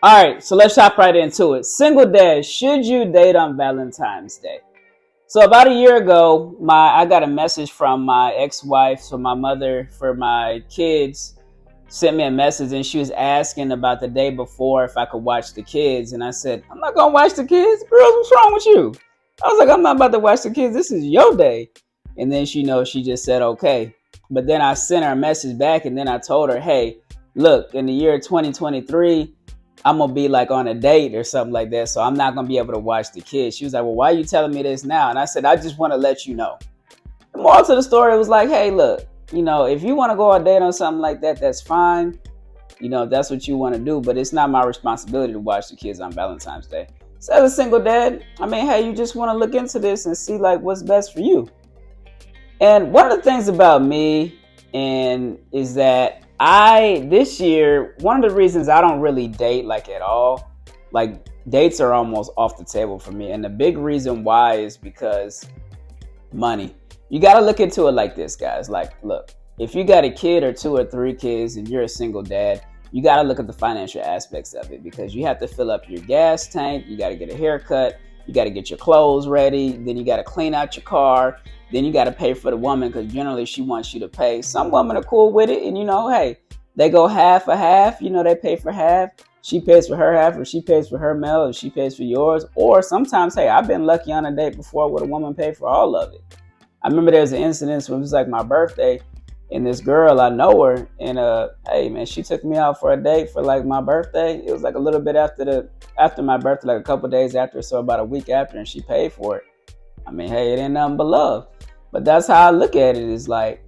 All right, so let's hop right into it. Single dad, should you date on Valentine's Day? So about a year ago, I got a message from my ex-wife, so my mother for my kids sent me a message and she was asking about the day before if I could watch the kids. And I said, I'm not gonna watch the kids. Girls, what's wrong with you? I was like, I'm not about to watch the kids. This is your day. And then she just said okay. But then I sent her a message back and then I told her, hey, look, in the year 2023, I'm gonna be like on a date or something like that. So I'm not gonna be able to watch the kids. She was like, well, why are you telling me this now? And I said, I just want to let you know. The moral to the story was like, hey, look, if you want to go on a date on something like that, that's fine. If that's what you want to do, but it's not my responsibility to watch the kids on Valentine's Day. So as a single dad, I mean, hey, you just want to look into this and see like what's best for you. And one of the things about me and is that this year, one of the reasons I don't really date like at all, like dates are almost off the table for me. And the big reason why is because money. You got to look into it like this, guys. Like, look, if you got a kid or two or three kids and you're a single dad, you got to look at the financial aspects of it because you have to fill up your gas tank. You got to get a haircut. You got to get your clothes ready. Then you got to clean out your car. Then you got to pay for the woman because generally she wants you to pay. Some women are cool with it. And, hey, they go half a half. They pay for half. She pays for her half or she pays for her meal or she pays for yours. Or sometimes, hey, I've been lucky on a date before where a woman paid for all of it. I remember there was an incident when it was like my birthday, and this girl, I know her, and hey man, she took me out for a date for like my birthday. It was like a little bit after my birthday, like a couple days after, so about a week after, and she paid for it. I mean, hey, it ain't nothing but love. But that's how I look at it. Is like,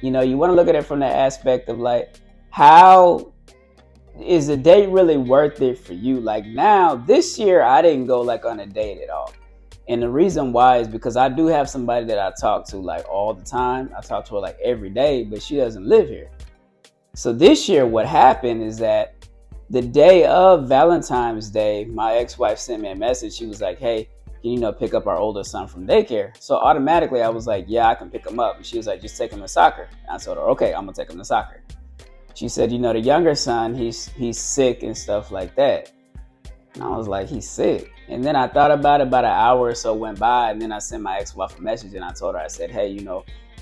you want to look at it from the aspect of like, how is a date really worth it for you? Like now, this year, I didn't go like on a date at all. And the reason why is because I do have somebody that I talk to like all the time. I talk to her like every day, but she doesn't live here. So this year, what happened is that the day of Valentine's Day, my ex-wife sent me a message. She was like, hey, can you pick up our older son from daycare? So automatically I was like, yeah, I can pick him up. And she was like, just take him to soccer. And I told her, okay, I'm gonna take him to soccer. She said, the younger son, he's sick and stuff like that. And I was like, he's sick. And then I thought about it, about an hour or so went by, and then I sent my ex-wife a message and I told her, I said, hey,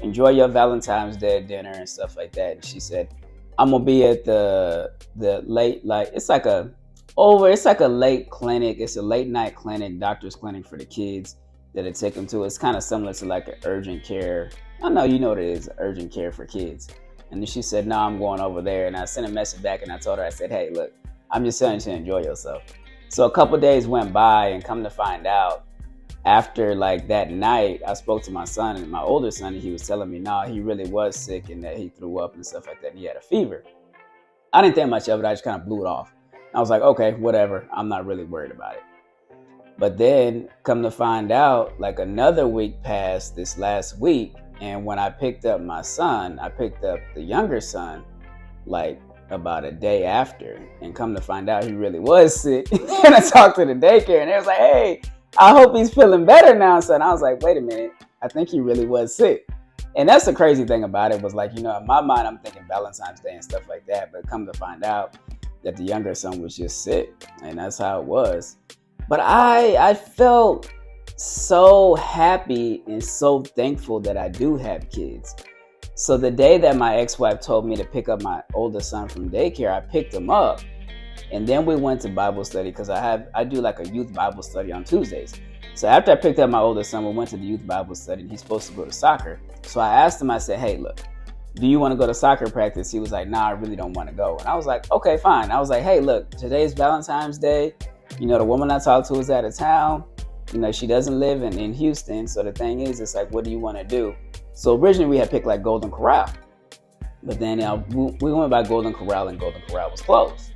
enjoy your Valentine's Day dinner and stuff like that. And she said, I'm gonna be at the late, like it's like a late clinic. It's a late night clinic, doctor's clinic for the kids that I take them to. It's kind of similar to like an urgent care. I know you know what it is, urgent care for kids. And then she said, no, I'm going over there. And I sent a message back and I told her, I said, hey, look, I'm just telling you to enjoy yourself. So a couple days went by, and come to find out, after like that night, I spoke to my son and my older son, and he was telling me, no, he really was sick and that he threw up and stuff like that. And he had a fever. I didn't think much of it. I just kind of blew it off. I was like, okay, whatever. I'm not really worried about it. But then come to find out, like another week passed this last week. And when I picked up my son, I picked up the younger son, like about a day after, and come to find out he really was sick. And I talked to the daycare and they was like, hey, I hope he's feeling better now, son. I was like, wait a minute, I think he really was sick. And that's the crazy thing about it, was like, in my mind I'm thinking Valentine's Day and stuff like that, but come to find out that the younger son was just sick, and that's how it was. But I felt so happy and so thankful that I do have kids. So the day that my ex-wife told me to pick up my older son from daycare, I picked him up, and then we went to Bible study because I do like a youth Bible study on Tuesdays. So after I picked up my older son, we went to the youth Bible study, and he's supposed to go to soccer. So I asked him, I said, hey, look, do you want to go to soccer practice? He was like, nah, I really don't want to go. And I was like, okay, fine. I was like, hey, look, today's Valentine's Day. The woman I talked to is out of town. She doesn't live in Houston. So the thing is, it's like, what do you want to do? So originally we had picked like Golden Corral, but then we went by Golden Corral, and Golden Corral was closed.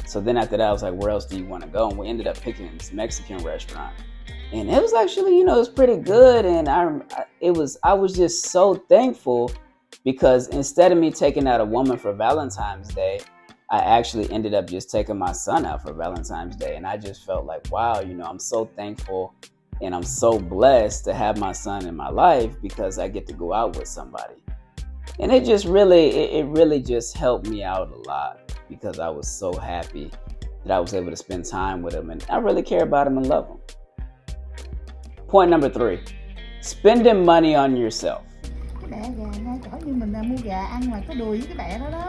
So then after that, I was like, where else do you want to go? And we ended up picking this Mexican restaurant, and it was actually, it was pretty good. And I was just so thankful because instead of me taking out a woman for Valentine's Day, I actually ended up just taking my son out for Valentine's Day. And I just felt like, wow, I'm so thankful. And I'm so blessed to have my son in my life because I get to go out with somebody. And it just really, it really just helped me out a lot because I was so happy that I was able to spend time with them and I really care about them and love them. Point number 3, spending money on yourself.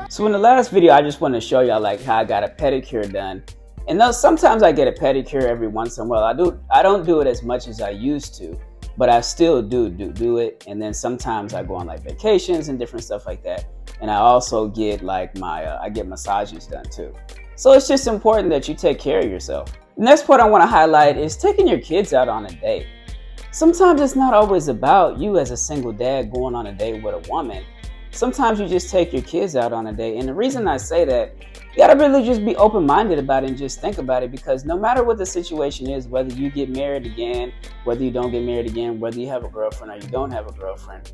So in the last video, I just want to show y'all like how I got a pedicure done. And though sometimes I get a pedicure every once in a while, I don't do it as much as I used to, but I still do it. And then sometimes I go on like vacations and different stuff like that. And I also get like I get massages done too. So it's just important that you take care of yourself. Next point I want to highlight is taking your kids out on a date. Sometimes it's not always about you as a single dad going on a date with a woman. Sometimes you just take your kids out on a date. And the reason I say that, you gotta really just be open-minded about it and just think about it, because no matter what the situation is, whether you get married again, whether you don't get married again, whether you have a girlfriend or you don't have a girlfriend,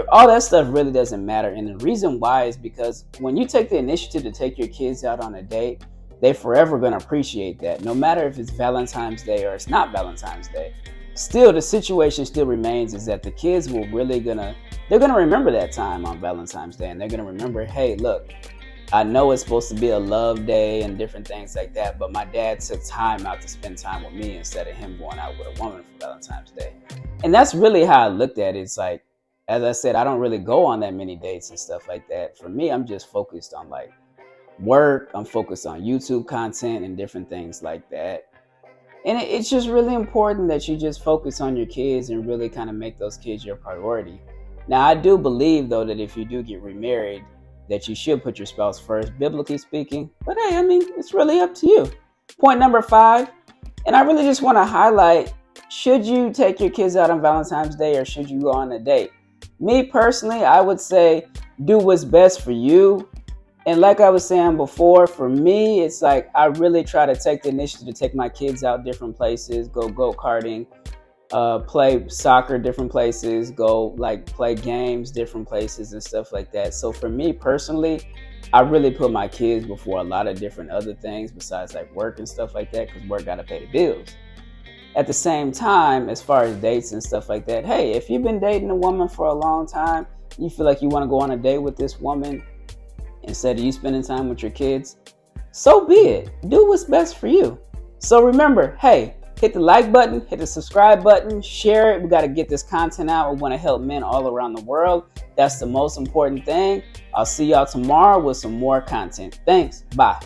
all that stuff really doesn't matter. And the reason why is because when you take the initiative to take your kids out on a date, they're forever gonna appreciate that. No matter if it's Valentine's Day or it's not Valentine's Day. Still, the situation still remains is that the kids will they're gonna remember that time on Valentine's Day, and they're gonna remember, hey, look, I know it's supposed to be a love day and different things like that, but my dad took time out to spend time with me instead of him going out with a woman for Valentine's Day. And that's really how I looked at it. It's like, as I said, I don't really go on that many dates and stuff like that. For me, I'm just focused on like work. I'm focused on YouTube content and different things like that. And it's just really important that you just focus on your kids and really kind of make those kids your priority. Now, I do believe, though, that if you do get remarried, that you should put your spouse first, biblically speaking. But hey, I mean, it's really up to you. Point number 5, and I really just want to highlight, should you take your kids out on Valentine's Day or should you go on a date? Me personally, I would say do what's best for you. And like I was saying before, for me, it's like I really try to take the initiative to take my kids out different places, go go-karting, play soccer different places, go like play games different places and stuff like that. So for me personally, I really put my kids before a lot of different other things besides like work and stuff like that, because work got to pay the bills. At the same time, as far as dates and stuff like that, hey, if you've been dating a woman for a long time, you feel like you want to go on a date with this woman instead of you spending time with your kids, so be it. Do what's best for you. So remember, hey, hit the like button, hit the subscribe button, share it. We got to get this content out. We want to help men all around the world. That's the most important thing. I'll see y'all tomorrow with some more content. Thanks. Bye.